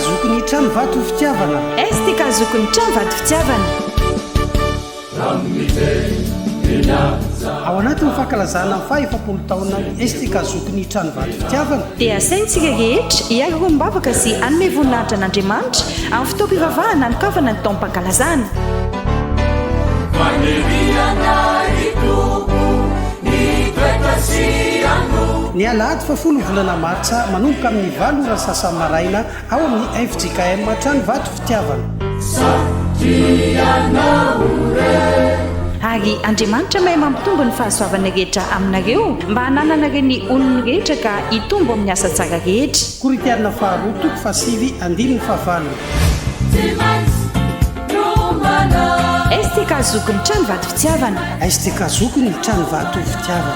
zokony trano vato fitiavana. STK zokony trano vato fitiavana. Ao anatin'ny fankalazana ny faha-efapolo taona STK zokony trano vato fitiavana dia asaintsika rehetra hiaraka mibavaka sy anome voninahitra an'Andriamanitra amin'ny fotoam-pivavahana ny kavana ny taom-pankalazana. Ny alahady fa 10 volana martsa manomboka amin'ny 9 ora sasany maraina ao amin'ny FJKM trano vato fitiavana. Ary Andriamanitra mahay mampitombo ny fahasoavana rehetra aminareo mba hanananareo ny olony rehetra ka hitombo amin'ny asa tsara rehetra. Koritiarina faharoa toko fasivy andiny ny fahavalo. STK zokony trano vato fitiavana. STK zokony trano vato fitiavana.